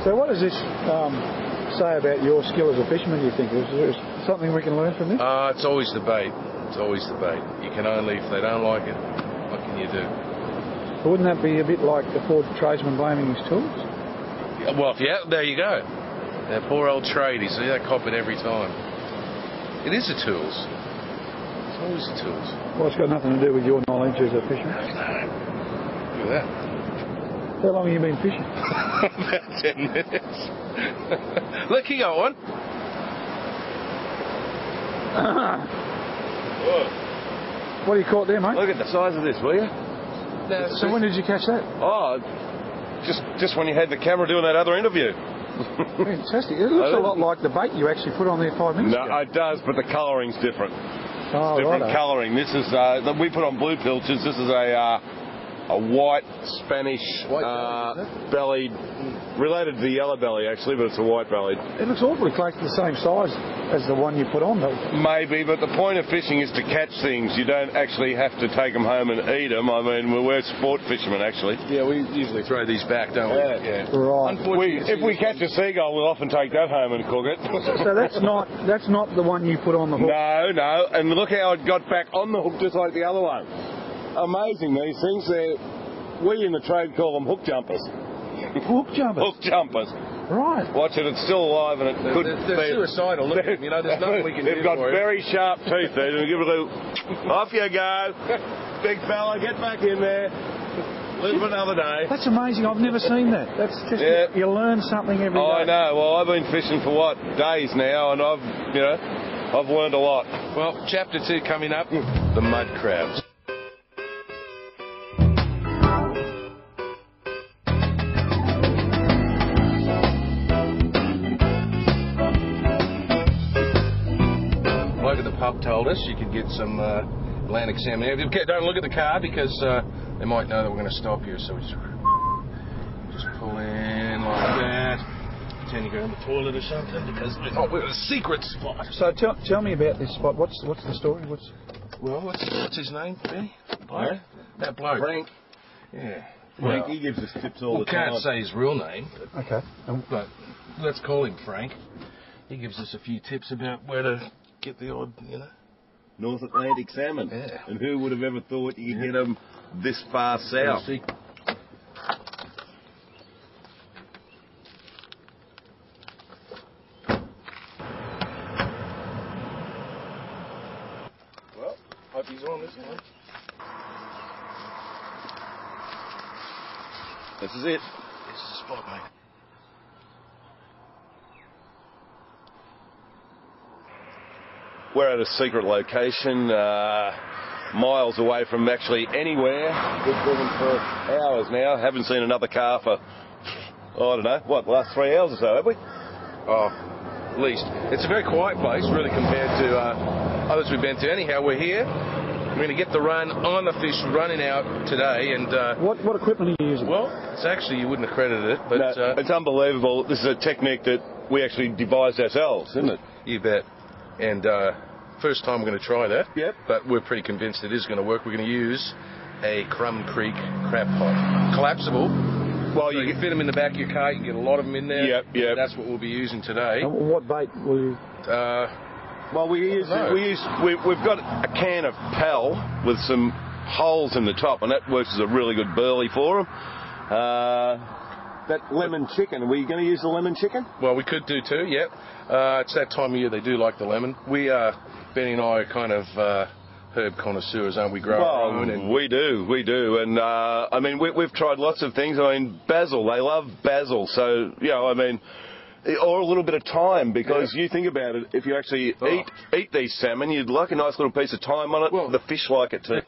So what does this say about your skill as a fisherman, do you think? Is there something we can learn from this? It's always the bait. It's always the bait. You can only, if they don't like it, what can you do? But wouldn't that be a bit like the poor tradesman blaming his tools? Yeah, well, yeah, there you go. That poor old tradie, see, they cop it every time. It is the tools. It's always the tools. Well, it's got nothing to do with your knowledge as a fisherman. No. Look at that. How long have you been fishing? About 10 minutes. Look, you got one. What have you caught there, mate? Look at the size of this, will you? So when did you catch that? Oh, just when you had the camera doing that other interview. Fantastic. It looks a lot like the bait you actually put on there 5 minutes ago. No, it does, but the colouring's different. Oh, Different colouring. This is we put on blue pilchards. This is a white Spanish bellied, related to the yellow belly actually, but it's a white bellied. It looks awfully close to the same size as the one you put on though. Maybe, but the point of fishing is to catch things. You don't actually have to take them home and eat them. I mean, we're sport fishermen actually. Yeah, we usually throw these back, don't we? Yeah. Right. If we catch a seagull, we'll often take that home and cook it. So that's not the one you put on the hook? No. And look how it got back on the hook just like the other one. Amazing, these things. We in the trade call them hook jumpers. Hook jumpers? Hook jumpers. Right. Watch it, it's still alive and it could be... They're suicidal, look at them, you know, there's nothing we can do They've got for very sharp teeth there. Give it a little... Off you go. Big fella, get back in there. Live another day. That's amazing, I've never seen that. That's just, you learn something every day. I know, well I've been fishing for days now and I've learned a lot. Well, chapter 2 coming up, the mud crabs. The pub told us you could get some Atlantic salmon. Don't look at the car because they might know that we're going to stop here, so we just pull in like that. Pretend you go in the toilet or something because we're in a secret spot. So tell me about this spot. What's the story? What's his name, Benny? That bloke. Frank. Yeah. Frank, he gives us tips all the time. Can't say his real name. Okay. But let's call him Frank. He gives us a few tips about where to get the odd, North Atlantic salmon. Yeah. And who would have ever thought you could get them this far south? Well, hope he's on this one. This is it. This is the spot, mate. We're at a secret location, miles away from actually anywhere. We've driven for hours now. Haven't seen another car for, I don't know, the last 3 hours or so, have we? Oh, at least. It's a very quiet place, really, compared to others we've been to. Anyhow, we're here. We're going to get the run on the fish running out today. And what equipment are you using? Well, it's actually, you wouldn't have credited it, but... No, it's unbelievable. This is a technique that we actually devised ourselves, isn't it? You bet. And first time we're going to try that. Yep. But we're pretty convinced it is going to work. We're going to use a Crumb Creek crab pot. Collapsible. Well, you can fit them in the back of your car. You can get a lot of them in there. Yep. That's what we'll be using today. And what bait will you... Well, we've got a can of Pal with some holes in the top, and that works as a really good burley for them. That lemon chicken, are we going to use the lemon chicken? Well, we could do too, yep. It's that time of year they do like the lemon. Benny and I are kind of herb connoisseurs, aren't we? Grow our own. And we do. And, I mean, we've tried lots of things. I mean, basil, they love basil. So, or a little bit of thyme, because you think about it, if you actually eat these salmon, you'd like a nice little piece of thyme on it. Well, the fish like it too.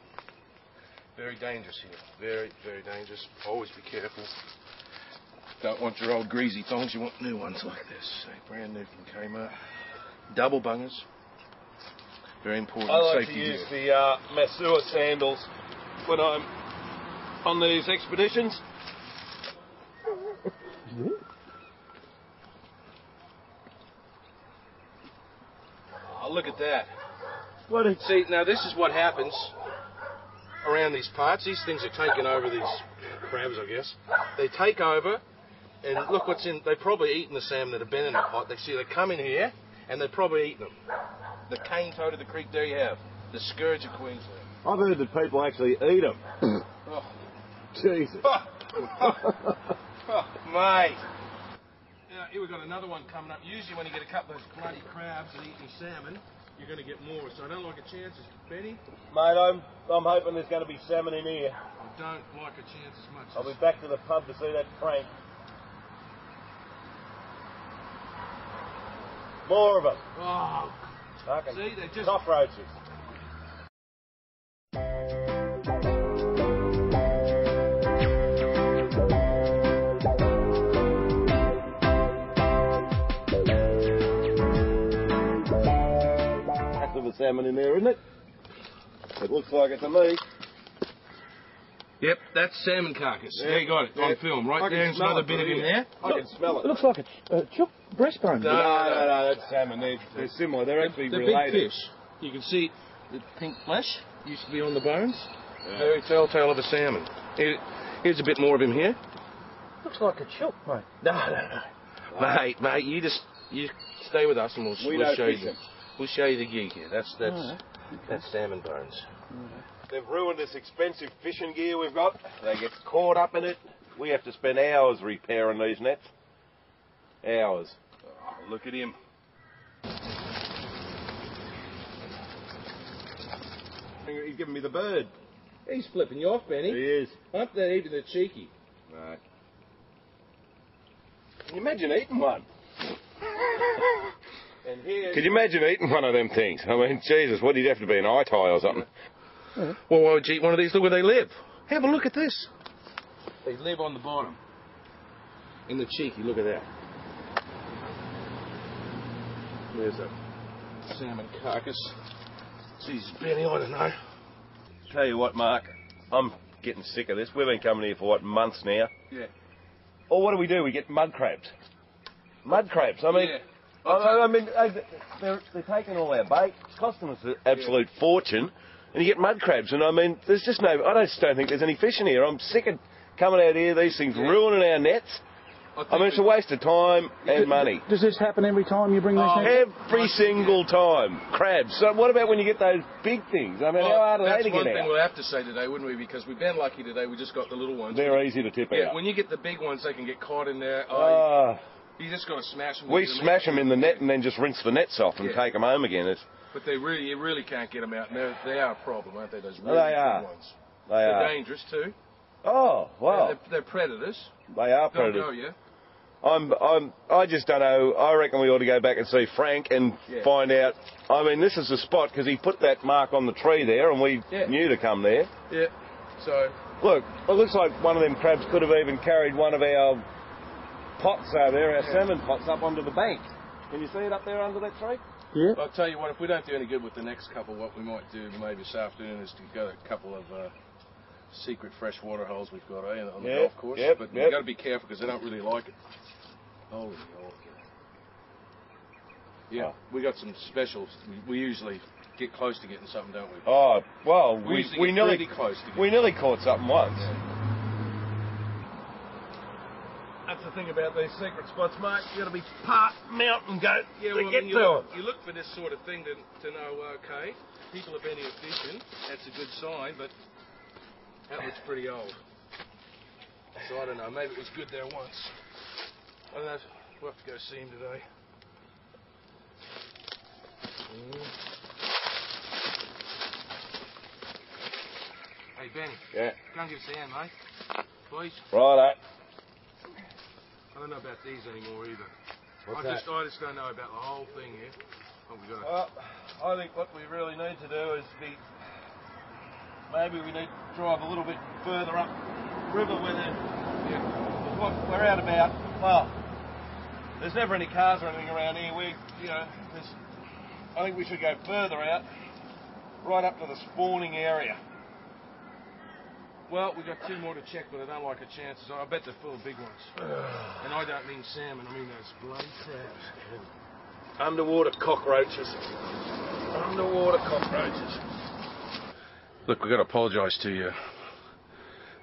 Very dangerous here. Very, very dangerous. Always be careful. Don't want your old greasy thongs, you want new ones like this. Brand new from Kmart. Double bungers. Very important. I like safety to use gear. the Masua sandals when I'm on these expeditions. Oh, look at that. See, now this is what happens around these parts. These things are taking over these crabs, I guess. They take over, And look what's in. They've probably eaten the salmon that have been in the pot. They come in here, and they've probably eaten them. The cane toad of the creek, there you have. The scourge of Queensland. I've heard that people actually eat them. Oh. Jesus. Oh, mate. Now, here we've got another one coming up. Usually when you get a couple of those bloody crabs and eating salmon, you're going to get more. So I don't like a chance, Benny. Mate, I'm hoping there's going to be salmon in here. I don't like a chance as much. I'll be back to the pub to see that Frank. More of them. Oh, see, they're just cockroaches. Salmon in there, isn't it? It looks like it to me. Yep, that's salmon carcass. Yeah. There you got it on film. Right there, there's another bit of him there. I can smell it. It looks like a chook breastbone. No, that's salmon. They're similar. They're actually related. Big fish. You can see the pink flesh used to be on the bones. Yeah. Very telltale of a salmon. Here's a bit more of him here. Looks like a chook, mate. No. Mate, you stay with us and we'll show you. We'll show you the gig here. That's salmon bones. They've ruined this expensive fishing gear we've got. They get caught up in it. We have to spend hours repairing these nets. Hours. Oh, look at him. He's giving me the bird. He's flipping you off, Benny. He is. Up there, even the cheeky. Right. Can you imagine eating one? And here, could you imagine eating one of them things? I mean, Jesus, what, you'd have to be an eye tie or something. Yeah. Well, why would you eat one of these? Look where they live. Have a look at this. They live on the bottom. In the cheeky, look at that. There's a salmon carcass. Jesus, Benny, I don't know. Tell you what, Mark, I'm getting sick of this. We've been coming here for, what, months now? Yeah. Or what do? We get mud crabs. Mud crabs, I mean... Yeah. I mean, they're taking all our bait, it's costing us an absolute fortune, and you get mud crabs, and I mean, there's just no, I just don't think there's any fish in here. I'm sick of coming out here, these things ruining our nets. I mean, it's a waste of time and money. Does this happen every time you bring these nets? Every single time. Crabs. So what about when you get those big things? I mean, how hard are they to get out? That's one thing we'll have to say today, wouldn't we? Because we've been lucky today, we just got the little ones. They're easy to tip out. Yeah, when you get the big ones, they can get caught in there. You just got to smash them. We smash them in the net and then just rinse the nets off and take them home again. But you really can't get them out. And they are a problem, aren't they? Those really big ones. They're dangerous too. Oh, wow. Yeah, they're predators. They are predators. Don't go, yeah. I just don't know. I reckon we ought to go back and see Frank and find out. I mean, this is the spot because he put that mark on the tree there and we knew to come there. Yeah. So. Look, it looks like one of them crabs could have even carried one of our pots over there, our salmon pots up onto the bank. Can you see it up there under that tree? Yeah. I'll tell you what, if we don't do any good with the next couple, what we might do maybe this afternoon is to go to a couple of secret freshwater holes we've got on the golf course. But you've got to be careful because they don't really like it. Holy hell. Yeah, we got some specials. We usually get close to getting something, don't we? Oh, well, we nearly close to we nearly caught something once. Yeah. That's the thing about these secret spots, mate. You got to be part mountain goat to get to them. You look for this sort of thing to know, okay, people have been here fishing. That's a good sign, but that looks pretty old. So I don't know. Maybe it was good there once. I don't know. We'll have to go see him today. Hey, Benny. Yeah. Go and give us a hand, mate. Please. Righto. I don't know about these anymore either. What's I that? just don't know about the whole thing here. Well, I think what we really need to do is maybe we need to drive a little bit further up river where we're out about. Well, there's never any cars or anything around here. I think we should go further out, right up to the spawning area. Well, we've got two more to check, but I don't like the chances. I bet they're full of big ones. And I don't mean salmon, I mean those bloody crabs. Underwater cockroaches. Underwater cockroaches. Look, we've got to apologise to you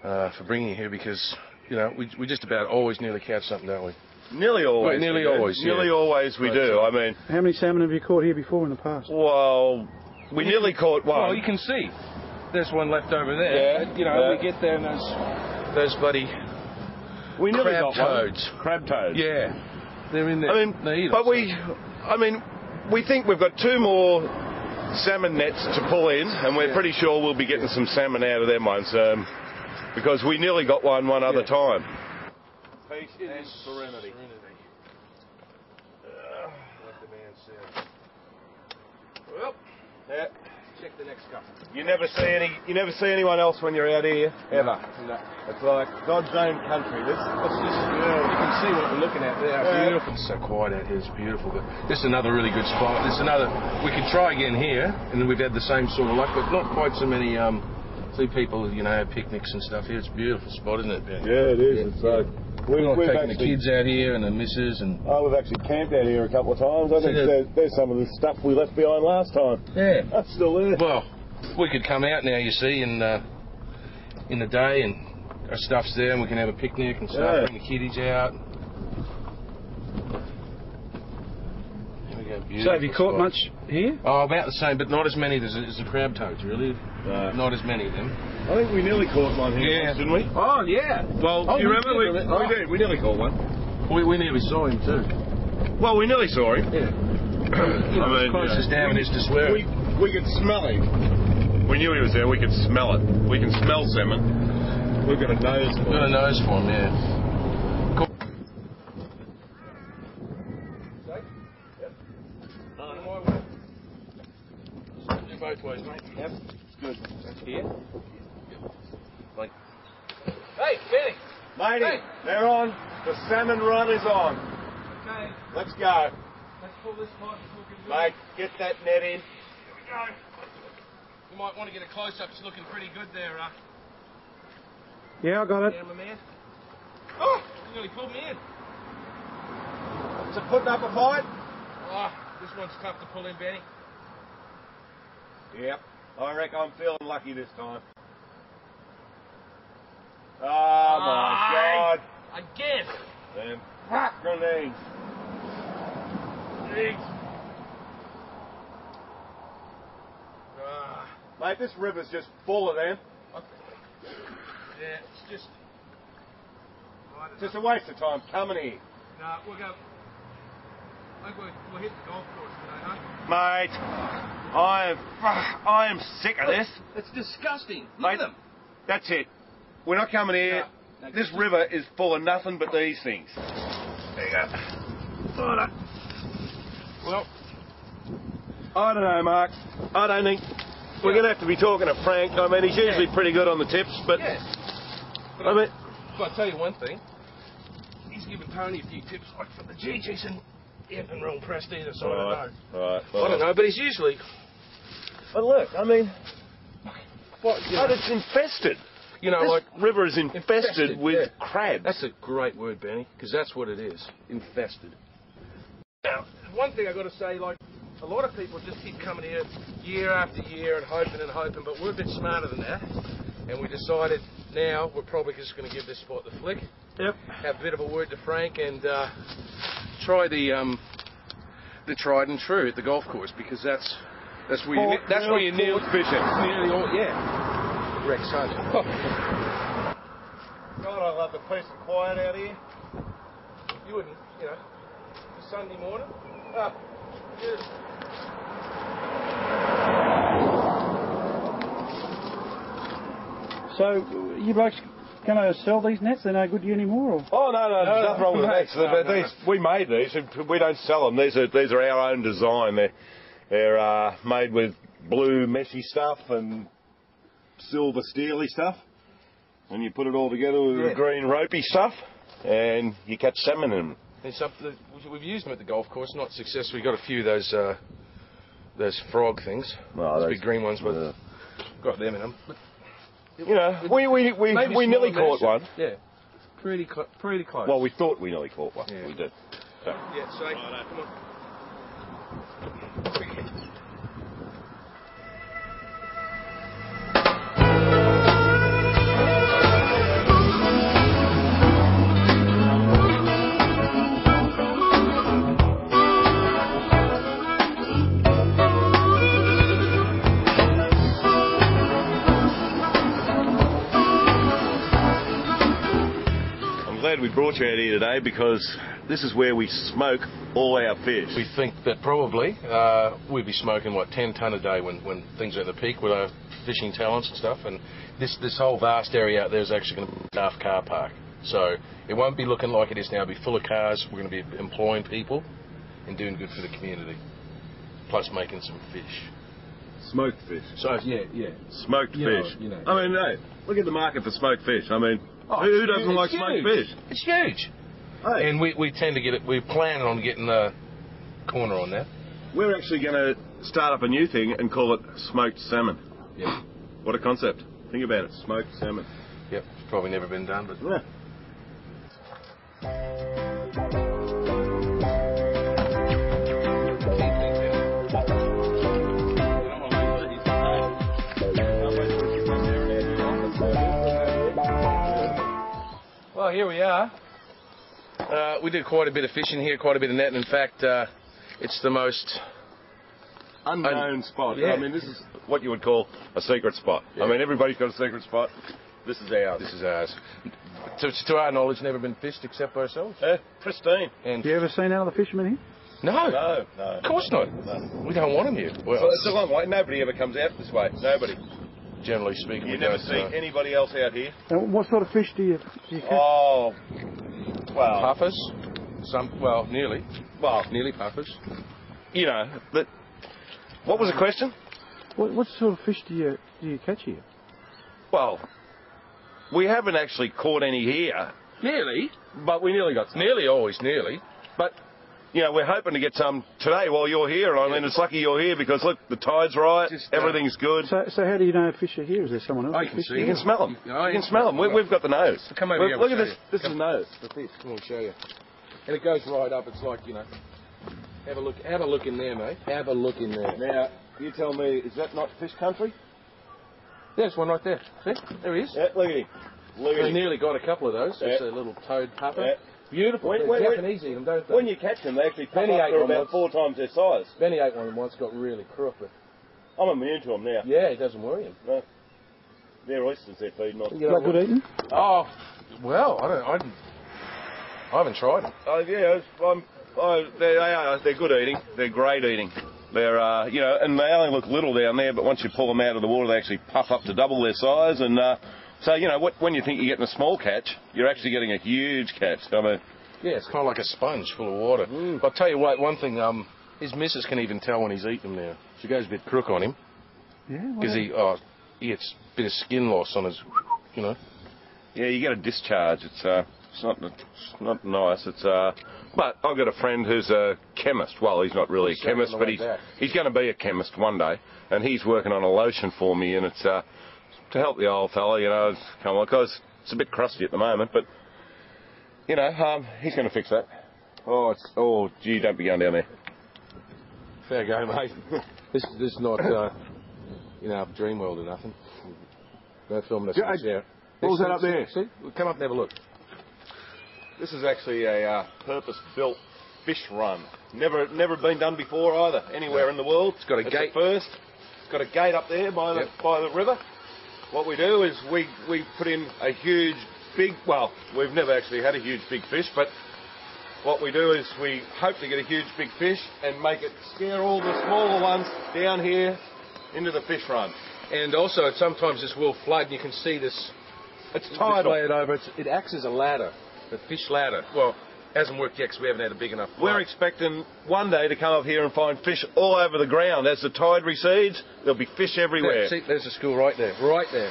for bringing you here because you know, we just about always nearly catch something, don't we? Nearly always. Well, nearly always. Yeah. Nearly always we do. I mean, How many salmon have you caught here before in the past? well, we nearly caught one. Well, you can see. There's one left over there. Yeah, You know, we get there and those bloody we nearly crab got toads. one. Crab toads. Yeah, they're in there. I mean, They eat but us. we think we've got 2 more salmon nets to pull in, and we're pretty sure we'll be getting some salmon out of them ones, because we nearly got one other time. Peace and serenity. Like the man said. Well, Yeah. check the next couple. You never see anyone else when you're out here, ever. No. It's like God's own country. This. What's this? You can see what we're looking at there. Yeah. Beautiful. It's so quiet out here. It's beautiful. But this is another really good spot. This is another. We could try again here, and we've had the same sort of luck, but not quite so many. See people, you know, have picnics and stuff here. It's a beautiful spot, isn't it, Ben? Yeah, it is. Yeah. It's like we've Taking the actually, kids out here and the missus and. oh, we've actually camped out here a couple of times. I think there's some of the stuff we left behind last time. Yeah. That's still there. Well, we could come out now, you see, in the day, and our stuff's there, and we can have a picnic and stuff. Yeah. Bring the kiddies out. There we go. So have you Beautiful caught spot. much here? Oh, about the same, but not as many as the crab toads, really. No. Not as many of them. I think we nearly caught one here, Yeah. once, didn't we? Oh, yeah. Well, Oh, do you we remember? did, We did. We nearly caught one. We nearly saw him, too. Well, we nearly saw him. Yeah. You know, I mean, as close as down is to swear. We could smell him. We knew he was there. We could smell it. We can smell salmon. We've got a nose for Got a it. nose for him, yeah. Cool. Do both ways, mate. Yep. Good. That's here. Like. Hey, Benny. Matey, Hey. they're on. The salmon run is on. Okay. Let's go. Let's pull this tight before we can do Mate, get that net in. Here we go. You might want to get a close-up. It's looking pretty good there, Yeah, I got it. my man. Oh, you nearly pulled me in. Is it putting up a fight? Oh, this one's tough to pull in, Benny. Yep. I reckon I'm feeling lucky this time. Oh my God. Again. Them grenades. Mate, this river's just full of them. Yeah, it's just. Just a waste of time coming here. No, we'll go. I think we'll hit the golf course today, huh? Mate, I am sick of this. It's disgusting. Look Mate, at them. that's it. We're not coming here. No, This river is full of nothing but these things. There you go. Well, I don't know, Mark. I don't think we're going to have to be talking to Frank. I mean, he's usually pretty good on the tips, but yeah. But I mean, I'll tell you one thing. He's given Tony a few tips, like for the GGs, and he hasn't been real impressed either, so I don't know. Right. I don't know, but he's usually. But look, I mean, What? You know, but it's infested. you know This like. river is infested with yeah. crabs. That's a great word, Benny, because that's what it is. Infested. Now, one thing I've got to say, like, a lot of people just keep coming here year after year and hoping, but we're a bit smarter than that. And we decided now we're probably just going to give this spot the flick. Yep. Have a bit of a word to Frank and try the tried and true at the golf course, because that's where you nearly fishing. nearly all Rex, aren't you? God, I love the peace and quiet out here. You wouldn't, you know, Sunday morning. Ah, beautiful. So, you blokes going to sell these nets? They're no good to you anymore? Or? Oh no, there's nothing wrong with no, that. no, These, we made these. We don't sell them. These are our own design. They're made with blue meshy stuff and silver steely stuff, and you put it all together with the green ropey stuff, and you catch salmon in them. And we've used them at the golf course, not successfully. Got a few of those frog things, those big green ones, but got them in them. But, you know, we nearly caught one. Yeah, pretty close. Well, we thought we nearly caught one. Yeah. We did. So. Yeah, so come on. brought you out here today because this is where we smoke all our fish. We think that probably we'd be smoking, 10 tonne a day when things are at the peak with our fishing talents and stuff. And this whole vast area out there is actually going to be a half car park. So it won't be looking like it is now. It'll be full of cars. We're going to be employing people and doing good for the community, plus making some fish. Smoked fish. So yeah. Smoked fish. I mean, hey, look at the market for smoked fish. I mean, who doesn't like smoked fish? It's huge. Hey. And we tend to get it. We're planning on getting the corner on that. We're actually going to start up a new thing and call it smoked salmon. Yeah. What a concept. Think about it, smoked salmon. Yep. It's probably never been done, but Yeah. Well, here we are. We do quite a bit of fishing here, quite a bit of netting. In fact, it's the most Unknown spot. Yeah. I mean, this is what you would call a secret spot. Yeah. I mean, everybody's got a secret spot. This is ours. This is ours. To our knowledge, never been fished except by ourselves. Pristine. And Have you ever seen other fishermen here? no, No. of course not. No. We don't want them here. Well, Well, it's a long way. Nobody ever comes out this way. Nobody. generally speaking, You we never don't, see anybody else out here. And what sort of fish do you catch? Oh, well, puffers. Nearly puffers. you know, but what was the question? What sort of fish do you catch here? Well, we haven't actually caught any here, Nearly. but we nearly got some. Always nearly. But, you know, we're hoping to get some today while you're here. I mean, it's lucky you're here because, look, the tide's right, Just, everything's good. So how do you know fish are here? Is there someone else? I that can fish see here? You can smell them. Oh, You can smell them. We've got the nose. Come over here, Look we'll at show this. you. This is the nose. The fish. We'll show you. And it goes right up. It's like, have a look. Have a look in there, mate. Have a look in there. Now, you tell me, is that not fish country? There's one right there. See? There he is. Yeah, look at him. Look at We him. nearly got a couple of those. Yeah. It's a little toad puffer. Yeah. Beautiful. When- Japanese eat them, don't they? When you catch them, they actually pop Benny up ate to one about once. 4 times their size. Benny ate one once, got really crooked. I'm immune to them now. Yeah, it doesn't worry him. No. They're oysters they're feeding on. Like good eating? Oh, well, I haven't tried them. Oh, yeah, they're good eating. They're great eating. They're, and they only look little down there, but once you pull them out of the water, they actually puff up to double their size. And so, when you think you're getting a small catch, you're actually getting a huge catch. I mean, Yeah, it's kind of like a sponge full of water. But I'll tell you what, one thing, his missus can even tell when he's eating them now. She goes a bit crook on him Yeah. because he gets a bit of skin loss on his, yeah, you get a discharge. It's not nice. But I've got a friend who's a chemist. Well, he's not really a chemist, but he's going to be a chemist one day, and he's working on a lotion for me, and it's to help the old fella, come on, because it's a bit crusty at the moment, but he's going to fix that. Oh, gee, don't be going down there. Fair go, mate. This is not, dream world or nothing. No film this. Yeah. What was that up there? See? Come up and have a look. This is actually a purpose-built fish run. Never been done before either, anywhere in the world. It's got a gate. First. It's got a gate up there by the river. What we do is we put in a huge, big, well, we've never actually had a huge, big fish, but what we do is we hope to get a huge, big fish and make it scare all the smaller ones down here into the fish run. And also, sometimes this will flood, and you can see this. It's tidal. Laid over. It acts as a ladder, a fish ladder. Well, hasn't worked yet because we haven't had a big enough flood. We're expecting one day to come up here and find fish all over the ground. As the tide recedes, there'll be fish everywhere. See, there's the school right there. Right there.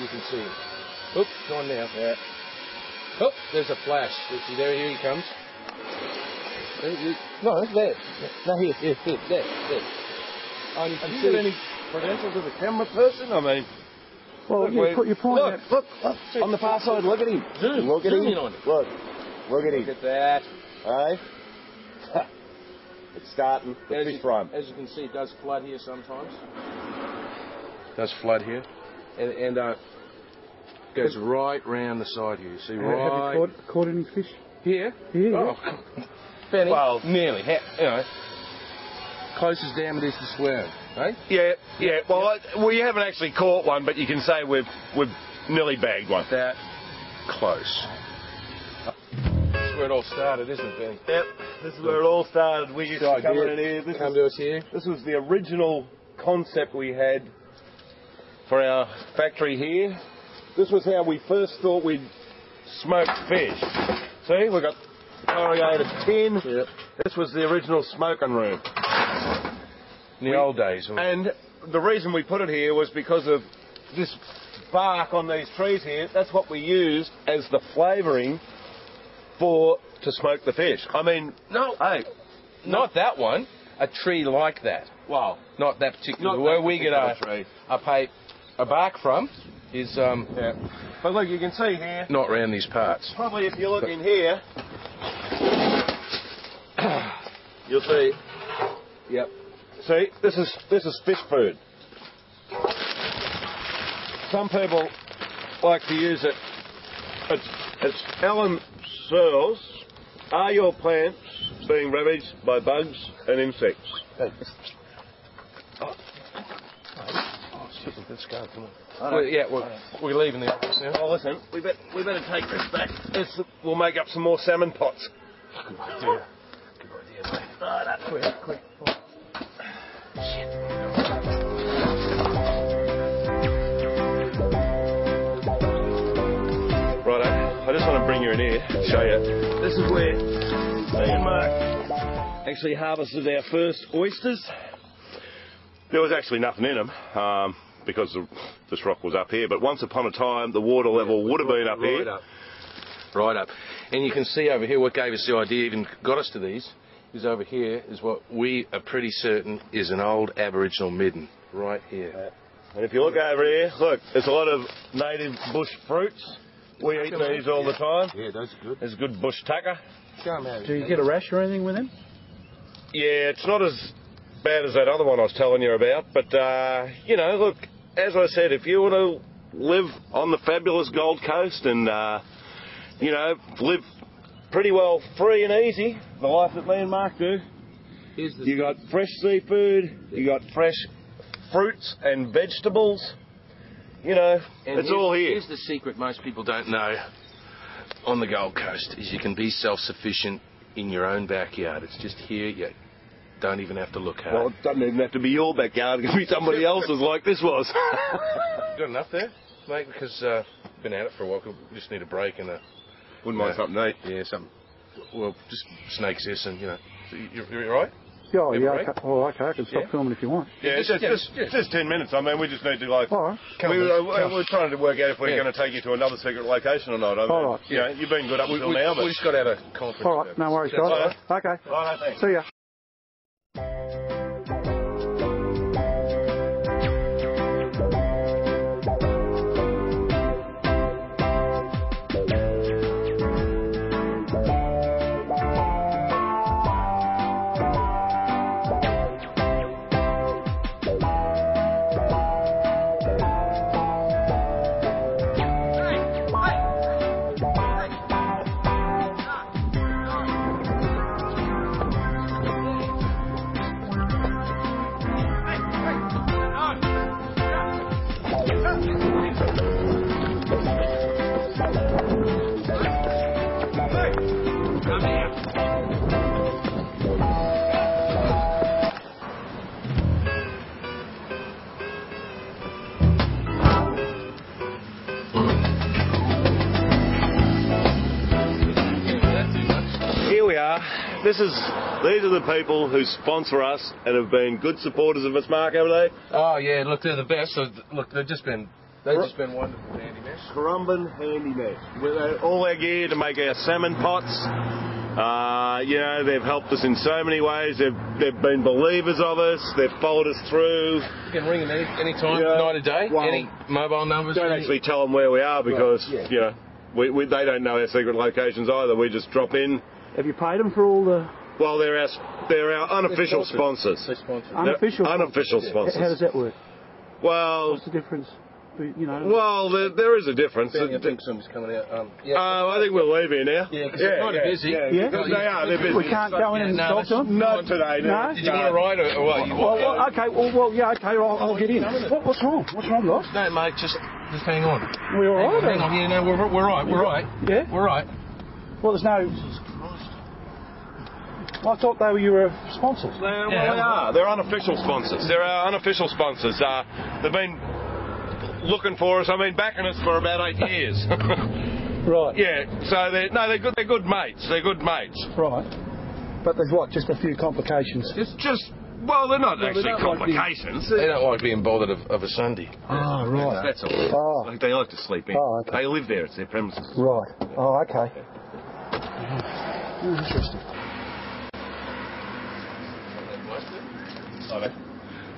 You can see him. Oop, gone now. Yeah. Oh, there's a flash. You see there? Here he comes. No, there. No, here, there. Oh, you can Have you see got any credentials as a camera person? I mean... Well, you point out. Look, on the far side, look at him. Look at him. in on it. Look at him. Look at that. Hey? It's starting. The fish run. As you can see, it does flood here sometimes. Does flood here. And goes right round the side here. You see, right... Have you caught any fish? Here? Here, Oh, Benny. Well... Nearly. Close as damn it is to swear. Hey? Yeah. Well, we haven't actually caught one, but you can say we've nearly bagged one. That close. it all started, isn't it, Benny? Yep, this is where it all started. We used to come in here. Come to us here. This was the original concept we had for our factory here. This was how we first thought we'd smoke fish. See, we've got corrugated tin. Yep. This was the original smoking room. In the old days. And the reason we put it here was because of this bark on these trees here. That's what we used as the flavouring to smoke the fish. I mean, no, hey, not that one. A tree like that. Wow. Not that particular. Not Where that we get tree. a bark from is yeah. But look, you can see here. Not around these parts. Probably if you look in here, you'll see. Yep. See, this is fish food. Some people like to use it. It's Alan Searles. Are your plants being ravaged by bugs and insects? Let's go. Come on. We're leaving the office now. Oh, listen, we better take this back. We'll make up some more salmon pots. Good idea. Good idea, mate. Quick. Righto, I just want to bring you in here and show you. This is where me and Mark actually harvested our first oysters. There was actually nothing in them because this rock was up here, but once upon a time the water level would have been up here. Right up. And you can see over here what gave us the idea, even got us to these, is over here is what we are pretty certain is an old Aboriginal midden. Right here. And if you look over here, look, there's a lot of native bush fruits. We eat these all the time. Yeah, those are good. There's good bush tucker. Do you get a rash or anything with them? Yeah, it's not as bad as that other one I was telling you about, but, you know, look, as I said, if you want to live on the fabulous Gold Coast and, you know, live pretty well free and easy, the life that me and Mark do, you got fresh seafood, you got fresh fruits and vegetables, you know, and it's all here. Here's the secret most people don't know on the Gold Coast, is you can be self-sufficient in your own backyard. It's just here, you don't even have to look hard. Well, it doesn't even have to be your backyard, it can be somebody else's like this was. Got enough there, mate, because been at it for a while, we just need a break and wouldn't mind something to eat. Yeah, something. Well, just snakes this and, you know. You're all right? Yeah, okay. Oh, okay, I can stop filming if you want. Yeah, just 10 minutes. I mean, we just need to, like... All right. We're trying to work out if we're going to take you to another secret location or not. I mean, all right. You know, you've been good up until now, but... We just got out of conference. All right, no worries, guys. Okay. All right, thanks. See ya. These are the people who sponsor us and have been good supporters of us, Mark, haven't they? Oh yeah, look, they're the best. So, look, they've just been wonderful handy mesh. Currumbin Handy Mesh. With all our gear to make our salmon pots. You know, they've helped us in so many ways. They've been believers of us. They've followed us through. You can ring them any time, night or day. Well, any mobile numbers. Don't actually tell them where we are because you know they don't know our secret locations either. We just drop in. Have you paid them for all the... Well, they're our unofficial sponsors. Unofficial sponsors. How does that work? Well... What's the difference? You know... Well, there is a difference. I think something's coming out. I think we'll leave here now. Yeah, because they're kind of busy. Yeah? They are, they're busy. We can't go in and talk to them? Not today, no. Did you want to ride or what? Well, okay, I'll get in. What's wrong? What's wrong, guys? No, mate, just hang on. We all right? Hang on, yeah, no, we're right. Yeah? We're right. Well, there's no... I thought they were your sponsors. They are. They're unofficial sponsors. They're our unofficial sponsors. They've been looking for us. I mean, backing us for about 8 years. Right. Yeah. So they're good. They're good mates. They're good mates. Right. But there's what? Just a few complications. It's just. Well, they're not actually complications. They don't like being bothered of a Sunday. Oh, right. That's all. Oh. Like they like to sleep in. Oh, okay. They live there. It's their premises. Right. Oh, okay. Interesting.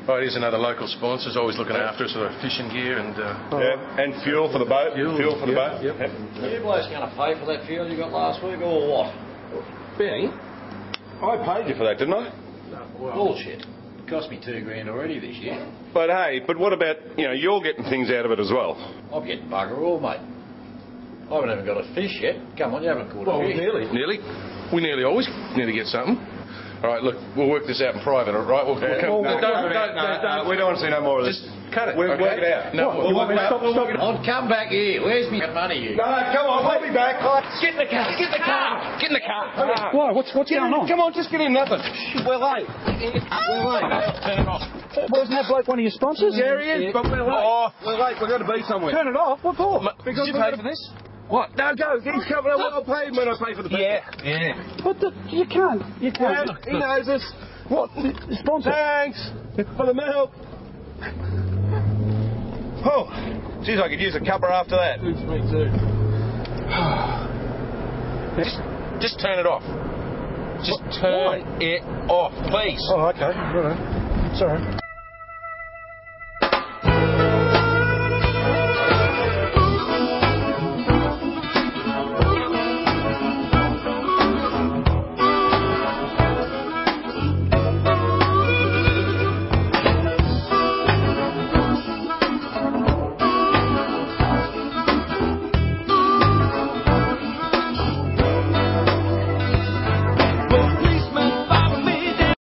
Right, here's another local sponsor. He's always looking after us with our fishing gear and... Yeah, and fuel for the boat. Fuel for the boat. Yep. You blokes going to pay for that fuel you got last week or what? Benny? I paid you for that, didn't I? Bullshit. It cost me $2,000 already this year. But hey, what about, you're getting things out of it as well? I'm getting bugger all, mate. I haven't even got a fish yet. Come on, you haven't caught a fish. Nearly. We nearly always get something. All right, look, we'll work this out in private, all right? We'll come... We don't want to see no more of this. Just cut it. We'll work it out. No, You want me to stop? I'll come back here. Where's me money, you? No, come on, I'll be back. Get in the car. Get in the car. Get in the car. Why? What's going on? Come on, just get in, nothing. We're late. Turn it off. Wasn't that bloke one of your sponsors? There he is, but we're late. Oh, we're late. We've got to be somewhere. Turn it off. What for? Did you pay for this? What? No, go. He's coming. I'll pay him when I pay for the people. Yeah. What the? You can't. You can't. He knows us. What? Sponsor? Thanks for the milk. Oh, geez, I could use a cuppa after that. Me too. Just turn it off. Just turn it off, please. Oh, okay. Right. Sorry.